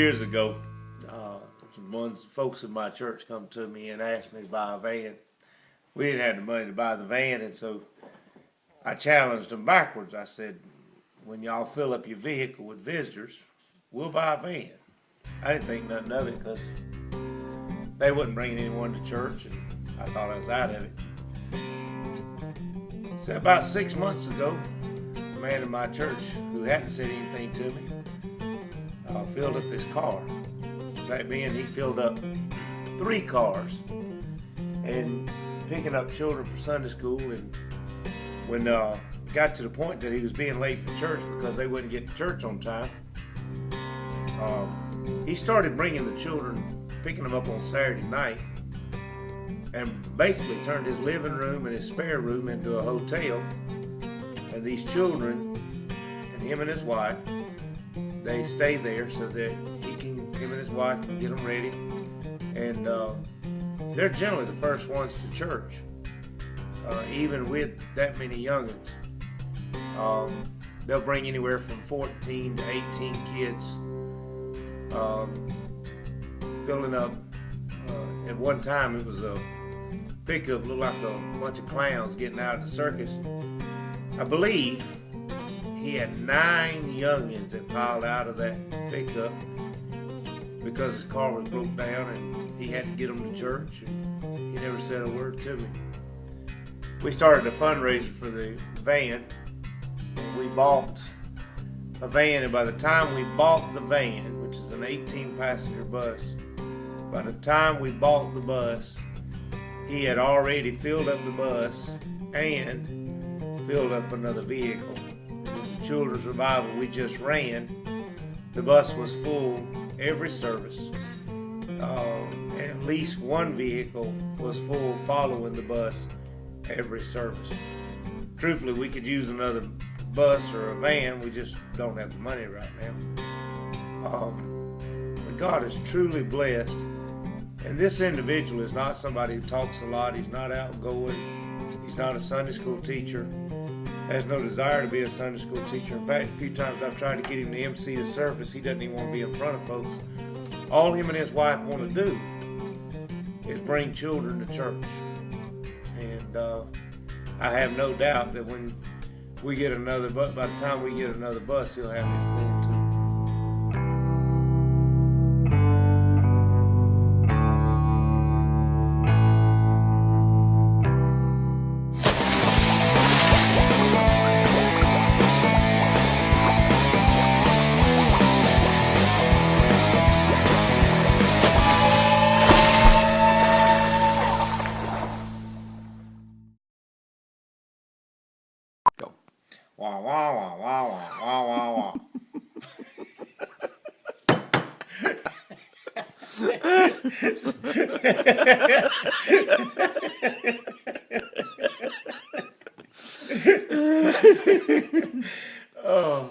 years ago, some folks in my church come to me and asked me to buy a van. We didn't have the money to buy the van, and so I challenged them backwards. I said, when y'all fill up your vehicle with visitors, we'll buy a van. I didn't think nothing of it because they wasn't bringing anyone to church, and I thought I was out of it. So about 6 months ago, a man in my church who hadn't said anything to me filled up his car. That being, he filled up 3 cars and picking up children for Sunday school. And when got to the point that he was being late for church because they wouldn't get to church on time, he started bringing the children, picking them up on Saturday night, and basically turned his living room and his spare room into a hotel. And these children and him and his wife, they stay there so that him and his wife can get them ready. And they're generally the first ones to church, even with that many youngins. They'll bring anywhere from 14 to 18 kids, filling up. At one time it was a pickup, looked like a bunch of clowns getting out of the circus. I believe he had 9 youngins that piled out of that pickup because his car was broke down and he had to get them to church, and he never said a word to me. We started a fundraiser for the van, and we bought a van, and by the time we bought the van, which is an 18-passenger bus, by the time we bought the bus, he had already filled up the bus and filled up another vehicle. The children's revival we just ran, the bus was full every service, and at least one vehicle was full following the bus every service. Truthfully, we could use another bus or a van, we just don't have the money right now. But God is truly blessed, and this individual is not somebody who talks a lot. He's not outgoing, he's not a Sunday school teacher, has no desire to be a Sunday school teacher. In fact, a few times I've tried to get him to MC the service. He doesn't even want to be in front of folks. All him and his wife want to do is bring children to church. And I have no doubt that when we get another bus, by the time we get another bus, he'll have it full too. Wah, wah, wah, wah, wah, wah, wah, wah. Oh,